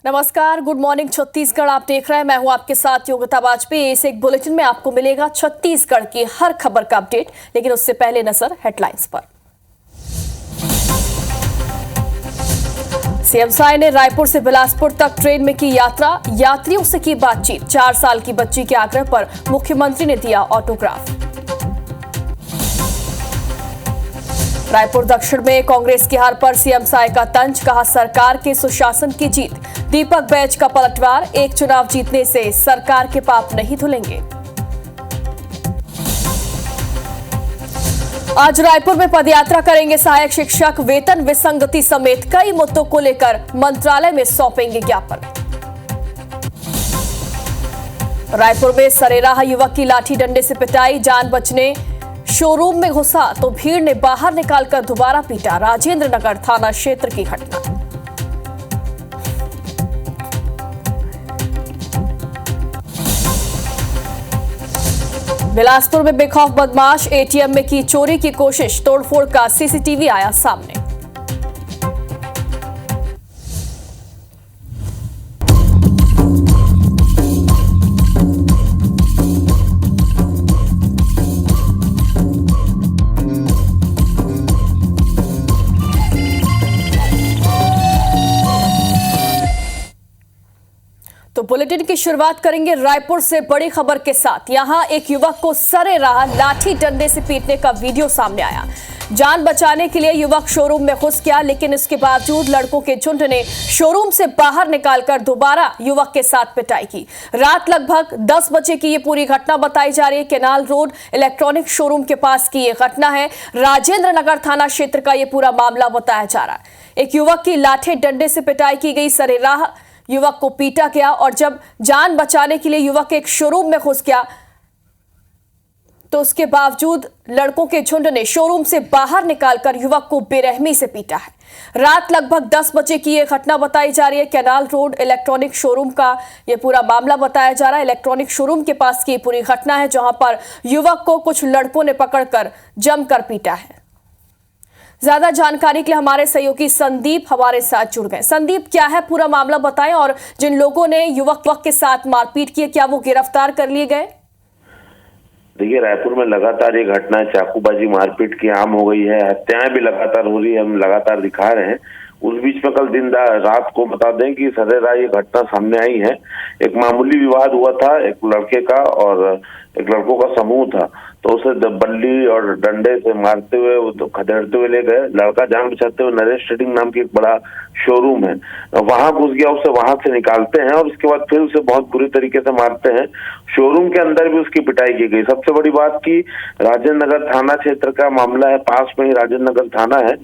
नमस्कार, good morning Chhattisgarh. आप देख रहे हैं, मैं हूं आपके साथ योगिता वाजपेयी। इस एक बुलेटिन में आपको मिलेगा छत्तीसगढ़ की हर खबर का अपडेट, लेकिन उससे पहले नजर हेडलाइंस पर। सीएम साय ने रायपुर से बिलासपुर तक ट्रेन में की यात्रा, यात्रियों से की बातचीत। 4 साल की बच्ची के आग्रह पर मुख्यमंत्री ने दिया ऑटोग्राफ। रायपुर दक्षिण में कांग्रेस की हार पर सीएम साय का तंज, कहा सरकार के सुशासन की जीत। दीपक बैज का पलटवार, एक चुनाव जीतने से सरकार के पाप नहीं धुलेंगे। आज रायपुर में पदयात्रा करेंगे सहायक शिक्षक, वेतन विसंगति समेत कई मुद्दों को लेकर मंत्रालय में सौंपेंगे ज्ञापन। रायपुर में सरेराह युवक की लाठी डंडे से पिटाई, जान बचने शोरूम में घुसा तो भीड़ ने बाहर निकालकर दोबारा पीटा। राजेंद्र नगर थाना क्षेत्र की घटना। बिलासपुर में बेखौफ बदमाश, एटीएम में की चोरी की कोशिश, तोड़फोड़ का सीसीटीवी आया सामने। तो बुलेटिन की शुरुआत करेंगे रायपुर से बड़ी खबर के साथ। यहां एक युवक को सरेराह लाठी डंडे से पीटने का वीडियो सामने आया। जान बचाने के लिए युवक शोरूम में घुस गया, लेकिन इसके बावजूद लड़कों के झुंड ने शोरूम से बाहर निकालकर दोबारा युवक के साथ पिटाई की। रात लगभग 10 बजे की ये पूरी घटना बताई जा रही है। केनाल रोड इलेक्ट्रॉनिक शोरूम के पास की ये घटना है। राजेंद्र नगर थाना क्षेत्र का ये पूरा मामला बताया जा रहा है। एक युवक की लाठी डंडे से पिटाई की गई, सरेराह युवक को पीटा गया और जब जान बचाने के लिए युवक एक शोरूम में घुस गया तो उसके बावजूद लड़कों के झुंड ने शोरूम से बाहर निकालकर युवक को बेरहमी से पीटा है। रात लगभग 10 बजे की यह घटना बताई जा रही है। केनाल रोड इलेक्ट्रॉनिक शोरूम का यह पूरा मामला बताया जा रहा है। इलेक्ट्रॉनिक शोरूम के पास की पूरी घटना है, जहां पर युवक को कुछ लड़कों ने पकड़कर जमकर पीटा है। ज्यादा जानकारी के लिए हमारे सहयोगी संदीप हमारे साथ जुड़ गए। संदीप, क्या है पूरा मामला बताएं, और जिन लोगों ने युवक के साथ मारपीट की, क्या वो गिरफ्तार कर लिए गए? देखिए, रायपुर में लगातार ये घटना चाकूबाजी मारपीट की आम हो गई है। हत्याएं भी लगातार हो रही है, हम लगातार दिखा रहे हैं। उस बीच में कल दिन रात को बता दें कि सरेराह ये घटना सामने आई है। एक मामूली विवाद हुआ था एक लड़के का और एक लड़कों का समूह था, तो उसे बल्ली और डंडे से मारते हुए तो खदेड़ते हुए ले गए। लड़का जान बचाते हुए नरेश ट्रेडिंग नाम की एक बड़ा शोरूम है, वहां घुस गया, उसे वहां से निकालते हैं और उसके बाद फिर उसे बहुत बुरी तरीके से मारते हैं। शोरूम के अंदर भी उसकी पिटाई की गई। सबसे बड़ी बात की राजेंद्र नगर थाना क्षेत्र का मामला है, पास में ही राजेंद्र नगर थाना है।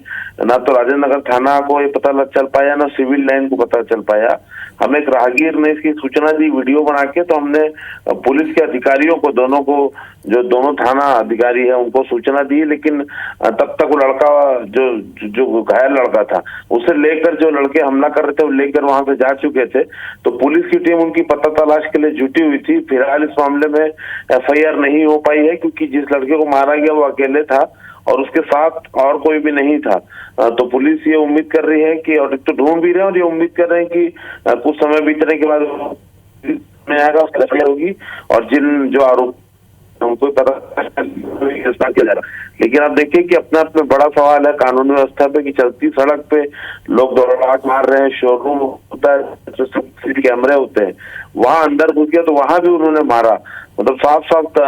ना तो राजेंद्र नगर थाना को ये पता चल पाया, ना सिविल लाइन को पता चल पाया। हमें एक राहगीर ने इसकी सूचना दी वीडियो बना के, तो हमने पुलिस के अधिकारियों को, दोनों को, जो दोनों थाना अधिकारी है उनको सूचना दी, लेकिन तब तक वो लड़का जो घायल लड़का था उसे लेकर, जो लड़के हमला कर रहे थे वो लेकर वहां से जा चुके थे। तो पुलिस की टीम उनकी पता तलाश के लिए जुटी हुई थी। फिलहाल इस मामले में एफआईआर नहीं हो पाई है, क्योंकि जिस लड़के को मारा गया वो अकेले था और उसके साथ और कोई भी नहीं था। तो पुलिस ये उम्मीद कर रही है कि, और तो ढूंढ भी रहे हैं और ये उम्मीद कर रहे हैं कि कुछ समय बीतने के बाद में आएगा, उसकी एफआईआर होगी और जिन जो आरोप उनको पता गिरफ्तार किया जाएगा। लेकिन आप देखिए कि अपने आप में बड़ा सवाल है कानून व्यवस्था पे कि चलती सड़क पे लोग दौड़ाहट मार रहे हैं, शोरूम होता है, सीसीटीवी कैमरे होते हैं, वहां अंदर घुस गया तो वहां भी उन्होंने मारा। मतलब साफ साफ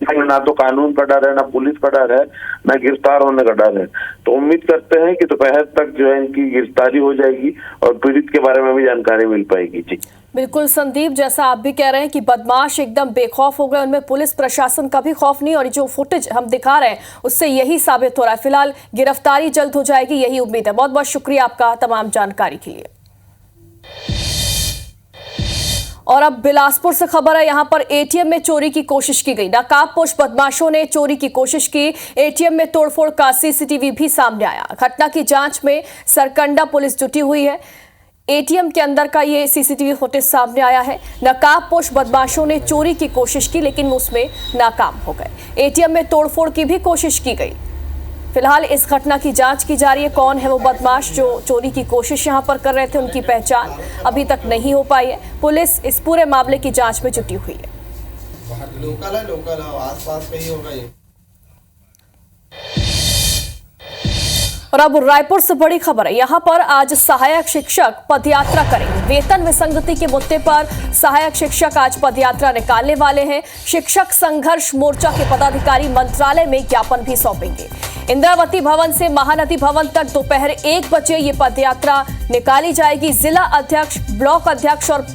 ना तो कानून का डर है, ना पुलिस का डर है, ना गिरफ्तार होने का डर है। तो उम्मीद करते हैं कि दोपहर तक जो है इनकी गिरफ्तारी हो जाएगी और पीड़ित के बारे में भी जानकारी मिल पाएगी। जी बिल्कुल संदीप, जैसा आप भी कह रहे हैं कि बदमाश एकदम बेखौफ हो गए, उनमें पुलिस प्रशासन का भी खौफ नहीं, और जो फुटेज हम दिखा रहे हैं उससे यही साबित हो रहा है। फिलहाल गिरफ्तारी जल्द हो जाएगी, यही उम्मीद है। बहुत बहुत शुक्रिया आपका तमाम जानकारी के लिए। और अब बिलासपुर से खबर है, यहां पर एटीएम में चोरी की कोशिश की गई। नकाबपोश बदमाशों ने चोरी की कोशिश की। एटीएम में तोड़फोड़ का सीसीटीवी भी सामने आया। घटना की जांच में सरकंडा पुलिस जुटी हुई है। एटीएम के अंदर का ये सीसीटीवी फुटेज सामने आया है। नकाबपोश बदमाशों ने चोरी की कोशिश की, लेकिन उसमें नाकाम हो गए। एटीएम में तोड़फोड़ की भी कोशिश की गई। फिलहाल इस घटना की जांच की जा रही है। कौन है वो बदमाश जो चोरी की कोशिश यहां पर कर रहे थे, उनकी पहचान अभी तक नहीं हो पाई है। पुलिस इस पूरे मामले की जांच में जुटी हुई है। लोकल है, आसपास कहीं होगा ये। और अब रायपुर से बड़ी खबर है। यहां पर आज सहायक शिक्षक पदयात्रा करेंगे। वेतन विसंगति के मुद्दे पर सहायक शिक्षक आज पदयात्रा निकालने वाले हैं। शिक्षक संघर्ष मोर्चा के पदाधिकारी मंत्रालय में ज्ञापन भी सौंपेंगे। इंद्रावती भवन से महानदी भवन तक दोपहर 1 बजे ये पदयात्रा निकाली जाएगी। जिला अध्यक्ष, ब्लॉक अध्यक्ष और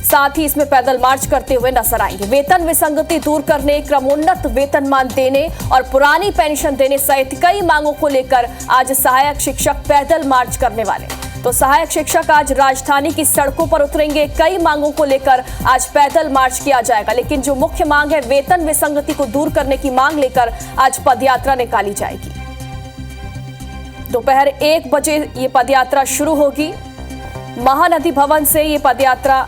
साथ ही इसमें पैदल मार्च करते हुए नजर आएंगे। वेतन विसंगति दूर करने, क्रमोन्नत वेतनमान देने और पुरानी पेंशन देने सहित कई मांगों को लेकर आज सहायक शिक्षक पैदल मार्च करने वाले। तो सहायक शिक्षक आज राजधानी की सड़कों पर उतरेंगे। कई मांगों को लेकर आज पैदल मार्च किया जाएगा, लेकिन जो मुख्य मांग है वेतन विसंगति को दूर करने की मांग लेकर आज पदयात्रा निकाली जाएगी। दोपहर 1 बजे ये पदयात्रा शुरू होगी। महानदी भवन से ये पदयात्रा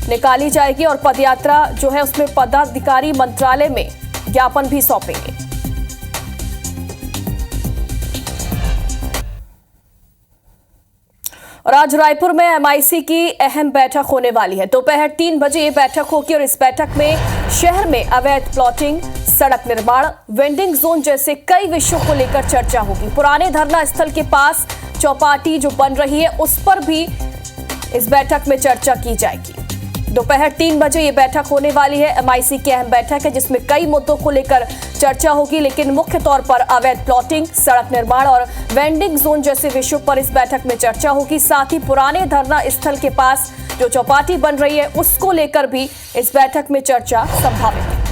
निकाली जाएगी और पदयात्रा जो है उसमें पदाधिकारी मंत्रालय में ज्ञापन भी सौंपेंगे। और आज रायपुर में एमआईसी की अहम बैठक होने वाली है। दोपहर 3 बजे ये बैठक होगी और इस बैठक में शहर में अवैध प्लॉटिंग, सड़क निर्माण, वेंडिंग जोन जैसे कई विषयों को लेकर चर्चा होगी। पुराने धरना स्थल के पास चौपाटी जो बन रही है उस पर भी इस बैठक में चर्चा की जाएगी। दोपहर 3 बजे ये बैठक होने वाली है। एमआईसी की अहम बैठक है जिसमें कई मुद्दों को लेकर चर्चा होगी, लेकिन मुख्य तौर पर अवैध प्लॉटिंग, सड़क निर्माण और वेंडिंग जोन जैसे विषयों पर इस बैठक में चर्चा होगी। साथ ही पुराने धरना स्थल के पास जो चौपाटी बन रही है उसको लेकर भी इस बैठक में चर्चा संभावित है।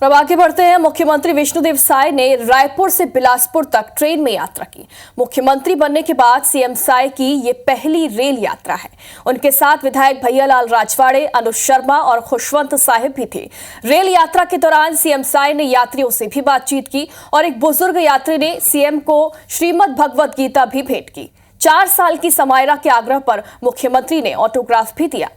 अब आगे बढ़ते हैं। मुख्यमंत्री विष्णुदेव साय ने रायपुर से बिलासपुर तक ट्रेन में यात्रा की। मुख्यमंत्री बनने के बाद सीएम साय की ये पहली रेल यात्रा है। उनके साथ विधायक भैयालाल राजवाड़े, अनुज शर्मा और खुशवंत साहिब भी थे। रेल यात्रा के दौरान सीएम साय ने यात्रियों से भी बातचीत की और एक बुजुर्ग यात्री ने सीएम को श्रीमद् भगवत गीता भी भेंट की। 4 साल की समायरा के आग्रह पर मुख्यमंत्री ने ऑटोग्राफ भी दिया।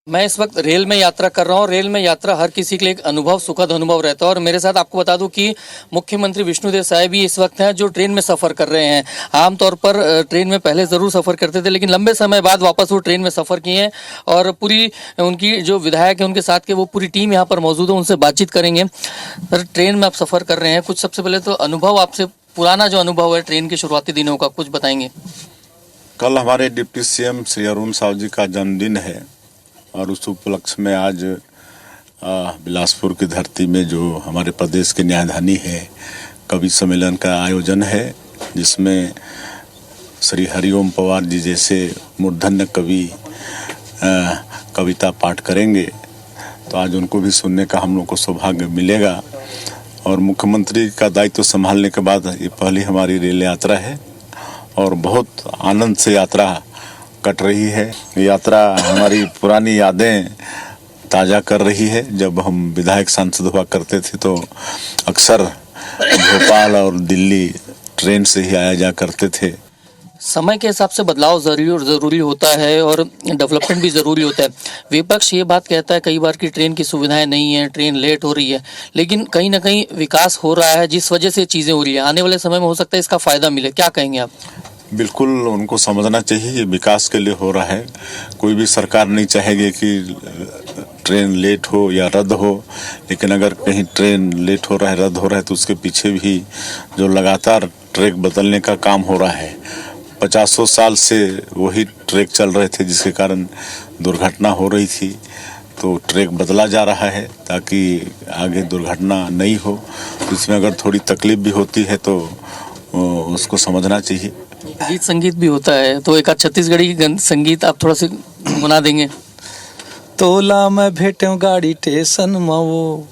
मैं इस वक्त रेल में यात्रा कर रहा हूँ। रेल में यात्रा हर किसी के लिए एक अनुभव, सुखद अनुभव रहता है और मेरे साथ आपको बता दूं कि मुख्यमंत्री विष्णुदेव साय भी इस वक्त हैं जो ट्रेन में सफ़र कर रहे हैं। आमतौर पर ट्रेन में पहले ज़रूर सफ़र करते थे, लेकिन लंबे समय बाद वापस वो ट्रेन में सफ़र किए हैं और पूरी उनकी जो विधायक है उनके साथ के वो पूरी टीम यहाँ पर मौजूद है, उनसे बातचीत करेंगे। सर, ट्रेन में आप सफ़र कर रहे हैं, कुछ सबसे पहले तो अनुभव आपसे, पुराना जो अनुभव है ट्रेन के शुरुआती दिनों का, कुछ बताएंगे। कल हमारे डिप्टी सीएम श्री अरुण साहु जी का जन्मदिन है और उस उपलक्ष्य में आज बिलासपुर की धरती में जो हमारे प्रदेश के न्यायधानी है कवि सम्मेलन का आयोजन है, जिसमें श्री हरिओम पवार जी जैसे मूर्धन्य कवि कविता पाठ करेंगे। तो आज उनको भी सुनने का हम लोग को सौभाग्य मिलेगा। और मुख्यमंत्री का दायित्व संभालने के बाद ये पहली हमारी रेल यात्रा है और बहुत आनंद से यात्रा कट रही है। यात्रा हमारी पुरानी यादें ताज़ा कर रही है। जब हम विधायक सांसद हुआ करते थे तो अक्सर भोपाल और दिल्ली ट्रेन से ही आया जा करते थे। समय के हिसाब से बदलाव ज़रूरी होता है और डेवलपमेंट भी ज़रूरी होता है। विपक्ष ये बात कहता है कई बार कि ट्रेन की सुविधाएं नहीं है, ट्रेन लेट हो रही है, लेकिन कहीं ना कहीं विकास हो रहा है जिस वजह से चीज़ें हो रही है। आने वाले समय में हो सकता है इसका फ़ायदा मिले, क्या कहेंगे आप? बिल्कुल, उनको समझना चाहिए ये विकास के लिए हो रहा है। कोई भी सरकार नहीं चाहेगी कि ट्रेन लेट हो या रद्द हो, लेकिन अगर कहीं ट्रेन लेट हो रहा है, रद्द हो रहा है तो उसके पीछे भी जो लगातार ट्रैक बदलने का काम हो रहा है। 50 साल से वही ट्रैक चल रहे थे जिसके कारण दुर्घटना हो रही थी। तो ट्रैक बदला जा रहा है ताकि आगे दुर्घटना नहीं हो। तो इसमें अगर थोड़ी तकलीफ भी होती है तो उसको समझना चाहिए। गीत संगीत भी होता है, तो एक छत्तीसगढ़ी संगीत आप थोड़ा सा गुना देंगे। तोला मैं भेटूं गाड़ी टेशन मावो,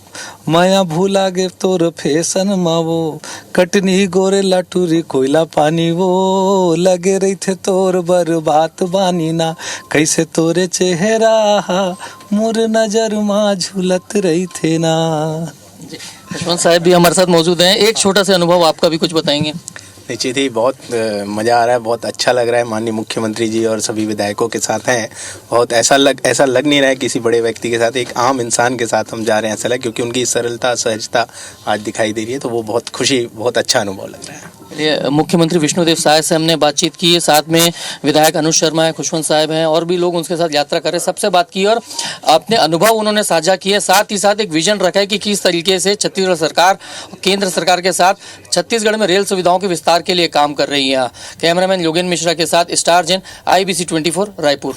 माया भूला गे तोर फैशन मावो, कटनी गोरे लटूरी कोयला पानी वो, लगे रही थे तोर बर्बाद बानी ना, कैसे तोरे चेहरा मोर नजर माँ झूलत रही थे ना। खुशवंत साहब भी हमारे साथ मौजूद हैं, एक छोटा सा अनुभव आपका भी कुछ बताएंगे। निश्चित ही बहुत मज़ा आ रहा है, बहुत अच्छा लग रहा है। माननीय मुख्यमंत्री जी और सभी विधायकों के साथ हैं। बहुत ऐसा लग नहीं रहा है किसी बड़े व्यक्ति के साथ, एक आम इंसान के साथ हम जा रहे हैं ऐसा लग, क्योंकि उनकी सरलता सहजता आज दिखाई दे रही है, तो वो बहुत अच्छा अनुभव लग रहा है। ये मुख्यमंत्री विष्णुदेव साय से हमने बातचीत की है, साथ में विधायक अनुज शर्मा है, खुशवंत साहब हैं और भी लोग उनके साथ यात्रा कर रहे हैं, सबसे बात की और अपने अनुभव उन्होंने साझा किए। साथ ही साथ एक विजन रखा है कि किस तरीके से छत्तीसगढ़ सरकार केंद्र सरकार के साथ छत्तीसगढ़ में रेल सुविधाओं के विस्तार के लिए काम कर रही है। कैमरामैन योगेंद्र मिश्रा के साथ स्टार जैन, IBC 24 रायपुर।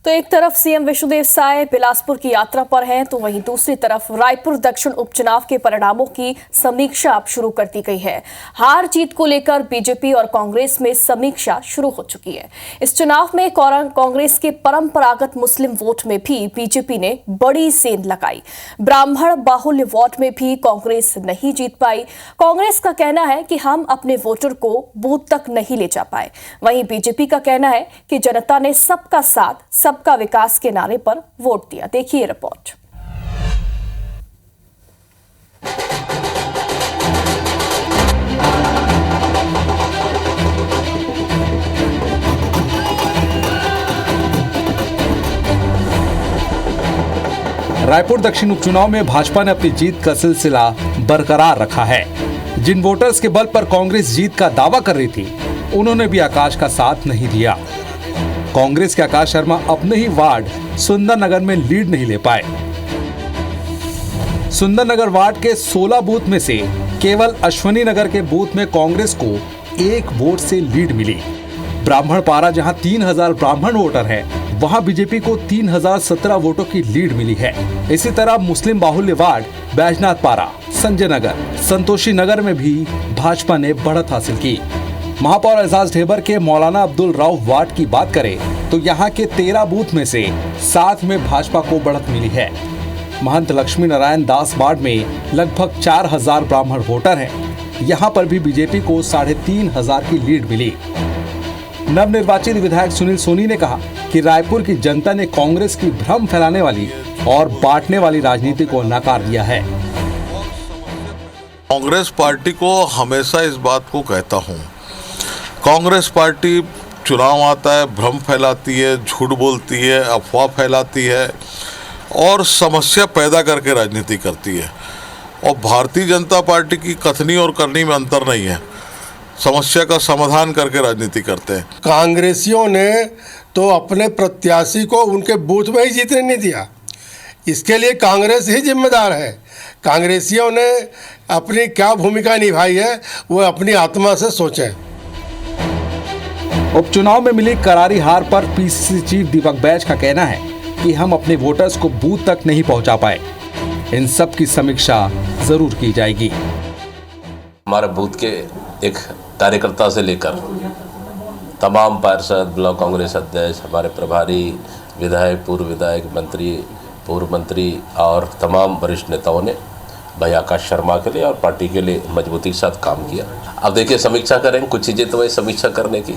तो एक तरफ सीएम विष्णुदेव साय बिलासपुर की यात्रा पर हैं, तो वहीं दूसरी तरफ रायपुर दक्षिण उपचुनाव के परिणामों की समीक्षा अब शुरू कर दी गई है। हार जीत को लेकर बीजेपी और कांग्रेस में समीक्षा शुरू हो चुकी है। इस चुनाव में कांग्रेस के परंपरागत मुस्लिम वोट में भी बीजेपी ने बड़ी सेंध लगाई। ब्राह्मण बाहुल्य वोट में भी कांग्रेस नहीं जीत पाई। कांग्रेस का कहना है कि हम अपने वोटर को बूथ तक नहीं ले जा पाए। वहीं बीजेपी का कहना है कि जनता ने सबका साथ सबका विकास के नारे पर वोट दिया। देखिए रिपोर्ट। रायपुर दक्षिण उपचुनाव में भाजपा ने अपनी जीत का सिलसिला बरकरार रखा है। जिन वोटर्स के बल पर कांग्रेस जीत का दावा कर रही थी, उन्होंने भी आकाश का साथ नहीं दिया। कांग्रेस के आकाश शर्मा अपने ही वार्ड सुंदरनगर में लीड नहीं ले पाए। सुंदरनगर वार्ड के 16 बूथ में से केवल अश्वनी नगर के बूथ में कांग्रेस को 1 वोट से लीड मिली। ब्राह्मण पारा, जहां 3000 ब्राह्मण वोटर हैं, वहां बीजेपी को 3017 वोटों की लीड मिली है। इसी तरह मुस्लिम बाहुल्य वार्ड बैजनाथ पारा, संजय नगर, संतोषी नगर में भी भाजपा ने बढ़त हासिल की। महापौर एजाज ढेबर के मौलाना अब्दुल रऊफ वार्ड की बात करें तो यहाँ के 13 बूथ में से 7 में भाजपा को बढ़त मिली है। महंत लक्ष्मी नारायण दास वार्ड में लगभग 4000 ब्राह्मण वोटर हैं। यहाँ पर भी बीजेपी को 3500 की लीड मिली। नवनिर्वाचित विधायक सुनील सोनी ने कहा कि रायपुर की जनता ने कांग्रेस की भ्रम फैलाने वाली और बांटने वाली राजनीति को नकार दिया है। कांग्रेस पार्टी को हमेशा इस बात को कहता हूँ, कांग्रेस पार्टी चुनाव आता है, भ्रम फैलाती है, झूठ बोलती है, अफवाह फैलाती है और समस्या पैदा करके राजनीति करती है। और भारतीय जनता पार्टी की कथनी और करनी में अंतर नहीं है, समस्या का समाधान करके राजनीति करते हैं। कांग्रेसियों ने तो अपने प्रत्याशी को उनके बूथ में ही जीतने नहीं दिया, इसके लिए कांग्रेस ही जिम्मेदार है। कांग्रेसियों ने अपनी क्या भूमिका निभाई है वो अपनी आत्मा से सोचें। उपचुनाव में मिली करारी हार पर पीसीसी चीफ दीपक बैज का कहना है कि हम अपने वोटर्स को बूथ तक नहीं पहुंचा पाए। इन सब की समीक्षा जरूर की जाएगी। हमारे बूथ के एक कार्यकर्ता से लेकर तमाम पार्षद, ब्लॉक कांग्रेस अध्यक्ष, हमारे प्रभारी विधायक, पूर्व विधायक, मंत्री, पूर्व मंत्री और तमाम वरिष्ठ नेताओं ने भाई आकाश शर्मा के लिए और पार्टी के लिए मजबूती के साथ काम किया। अब देखिए समीक्षा करेंगे, कुछ चीजें तो वही समीक्षा करने की।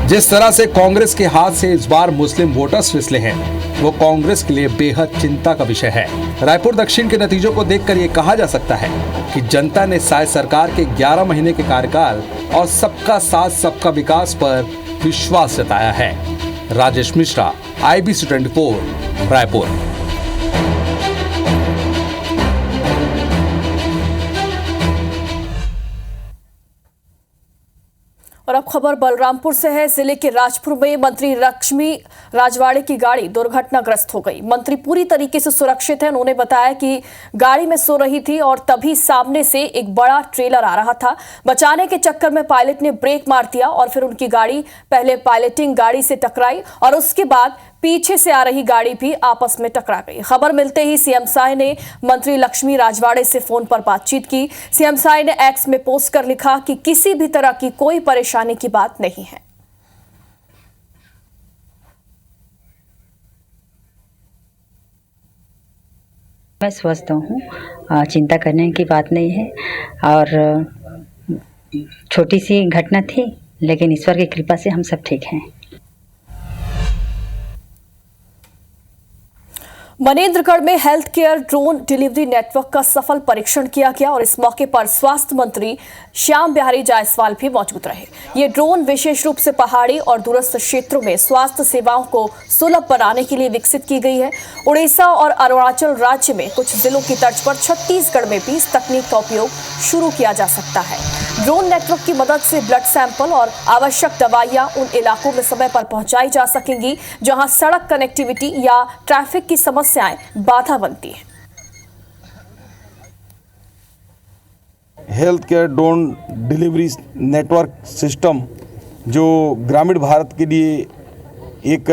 जिस तरह से कांग्रेस के हाथ से इस बार मुस्लिम वोटर्स फिसले हैं, वो कांग्रेस के लिए बेहद चिंता का विषय है। रायपुर दक्षिण के नतीजों को देखकर ये कहा जा सकता है कि जनता ने साय सरकार के 11 महीने के कार्यकाल और सबका साथ सबका विकास पर विश्वास जताया है। राजेश मिश्रा, IBC 24 रायपुर। और अब खबर बलरामपुर से है। जिले के राजपुर में मंत्री लक्ष्मी राजवाड़े की गाड़ी दुर्घटनाग्रस्त हो गई। मंत्री पूरी तरीके से सुरक्षित हैं। उन्होंने बताया कि गाड़ी में सो रही थी और तभी सामने से एक बड़ा ट्रेलर आ रहा था। बचाने के चक्कर में पायलट ने ब्रेक मार दिया और फिर उनकी गाड़ी पहले पायलटिंग गाड़ी से टकराई और उसके बाद पीछे से आ रही गाड़ी भी आपस में टकरा गई। खबर मिलते ही सीएम साय ने मंत्री लक्ष्मी राजवाड़े से फोन पर बातचीत की। सीएम साय ने एक्स में पोस्ट कर लिखा कि किसी भी तरह की कोई परेशानी की बात नहीं है। मैं स्वस्थ हूँ, चिंता करने की बात नहीं है और छोटी सी घटना थी, लेकिन ईश्वर की कृपा से हम सब ठीक हैं। मनेंद्रगढ़ में health care drone delivery network का सफल परीक्षण किया गया और इस मौके पर स्वास्थ्य मंत्री श्याम बिहारी जायसवाल भी मौजूद रहे। ये ड्रोन विशेष रूप से पहाड़ी और दूरस्थ क्षेत्रों में स्वास्थ्य सेवाओं को सुलभ बनाने के लिए विकसित की गई है। उड़ीसा और अरुणाचल राज्य में कुछ जिलों की तर्ज पर छत्तीसगढ़ में भी इस तकनीक का उपयोग शुरू किया जा सकता है। ड्रोन नेटवर्क की मदद से ब्लड सैंपल और आवश्यक दवाइयां उन इलाकों में समय पर पहुंचाई जा सकेंगी जहां सड़क कनेक्टिविटी या ट्रैफिक की समस्याएं बाधा बनती है। Health care drone delivery network system जो ग्रामीण भारत के लिए एक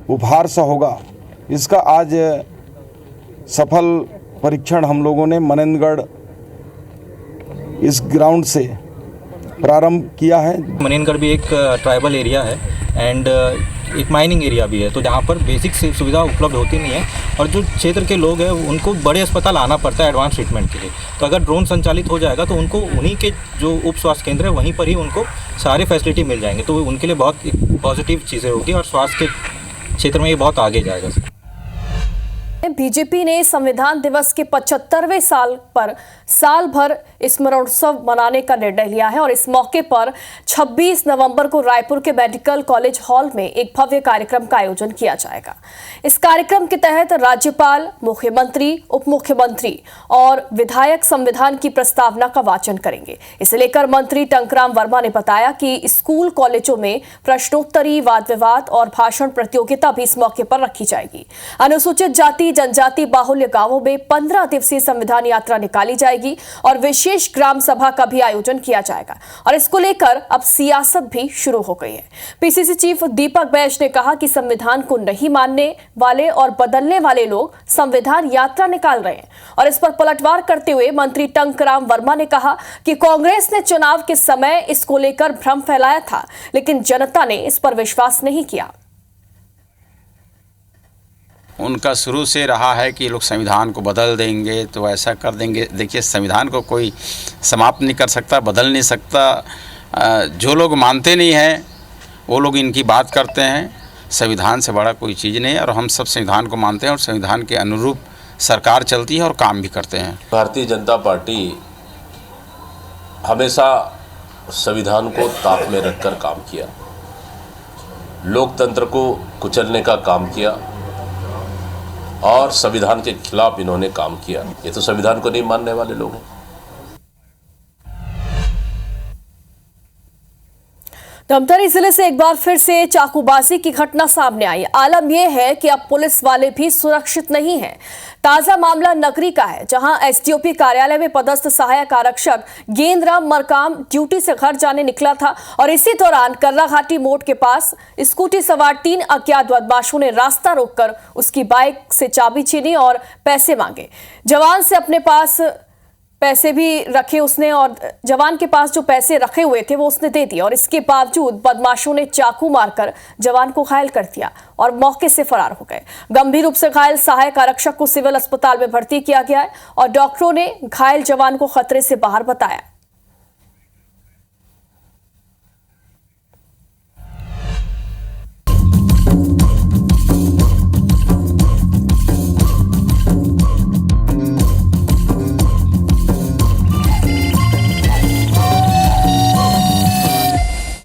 उपहार सा होगा, इसका आज सफल परीक्षण हम लोगों ने मनेंद्रगढ़ इस ग्राउंड से प्रारंभ किया है। मनेंद्रगढ़ भी एक ट्राइबल एरिया है एंड एक माइनिंग एरिया भी है, तो जहाँ पर बेसिक सुविधा उपलब्ध होती नहीं है और जो क्षेत्र के लोग हैं उनको बड़े अस्पताल आना पड़ता है एडवांस ट्रीटमेंट के लिए। तो अगर ड्रोन संचालित हो जाएगा तो उनको उन्हीं के जो उप स्वास्थ्य केंद्र है वहीं पर ही उनको सारे फैसिलिटी मिल जाएंगे, तो उनके लिए बहुत पॉजिटिव चीज़ें होगी और स्वास्थ्य के क्षेत्र में ये बहुत आगे जाएगा। बीजेपी ने संविधान दिवस के 75वें साल पर साल भर स्मरणोत्सव मनाने का निर्णय लिया है और इस मौके पर 26 नवंबर को रायपुर के मेडिकल कॉलेज हॉल में एक भव्य कार्यक्रम का आयोजन किया जाएगा। इस कार्यक्रम के तहत राज्यपाल, मुख्यमंत्री, उप मुख्यमंत्री और विधायक संविधान की प्रस्तावना का वाचन करेंगे। इसे लेकर मंत्री टंकराम वर्मा ने बताया कि स्कूल कॉलेजों में प्रश्नोत्तरी, वाद विवाद और भाषण प्रतियोगिता भी इस मौके पर रखी जाएगी। अनुसूचित जाति जनजाति बाहुल्य गांवों में 15 दिवसीय संविधान यात्रा निकाली जाएगी और विशेष ग्राम सभा का भी आयोजन किया जाएगा और इसको लेकर अब सियासत भी शुरू हो गई है। पीसीसी चीफ दीपक बैज ने कहा कि संविधान को नहीं मानने वाले और बदलने वाले लोग संविधान यात्रा निकाल रहे हैं और इस पर पलटवार करते हुए मंत्री टंकराम वर्मा ने कहा कि कांग्रेस ने चुनाव के समय इसको लेकर भ्रम फैलाया था, लेकिन जनता ने इस पर विश्वास नहीं किया। उनका शुरू से रहा है कि लोग संविधान को बदल देंगे तो ऐसा कर देंगे। देखिए, संविधान को कोई समाप्त नहीं कर सकता, बदल नहीं सकता। जो लोग मानते नहीं हैं वो लोग इनकी बात करते हैं। संविधान से बड़ा कोई चीज़ नहीं है और हम सब संविधान को मानते हैं और संविधान के अनुरूप सरकार चलती है और काम भी करते हैं। भारतीय जनता पार्टी हमेशा संविधान को ताक में रखकर काम किया, लोकतंत्र को कुचलने का काम किया और संविधान के खिलाफ इन्होंने काम किया। ये तो संविधान को नहीं मानने वाले लोग हैं। धमतरी जिले से एक बार फिर से चाकूबाजी की घटना सामने आई। आलम यह है कि अब पुलिस वाले भी सुरक्षित नहीं हैं। ताजा मामला नगरी का है, जहां एसडीओपी कार्यालय में पदस्थ सहायक आरक्षक गेंदराम मरकाम ड्यूटी से घर जाने निकला था और इसी दौरान कर्राघाटी मोड़ के पास स्कूटी सवार 3 अज्ञात बदमाशों ने रास्ता रोककर उसकी बाइक से चाबी छीनी और पैसे मांगे। जवान से अपने पास पैसे भी रखे उसने और जवान के पास जो पैसे रखे हुए थे वो उसने दे दिए और इसके बावजूद बदमाशों ने चाकू मारकर जवान को घायल कर दिया और मौके से फरार हो गए। गंभीर रूप से घायल सहायक आरक्षक को सिविल अस्पताल में भर्ती किया गया है और डॉक्टरों ने घायल जवान को खतरे से बाहर बताया।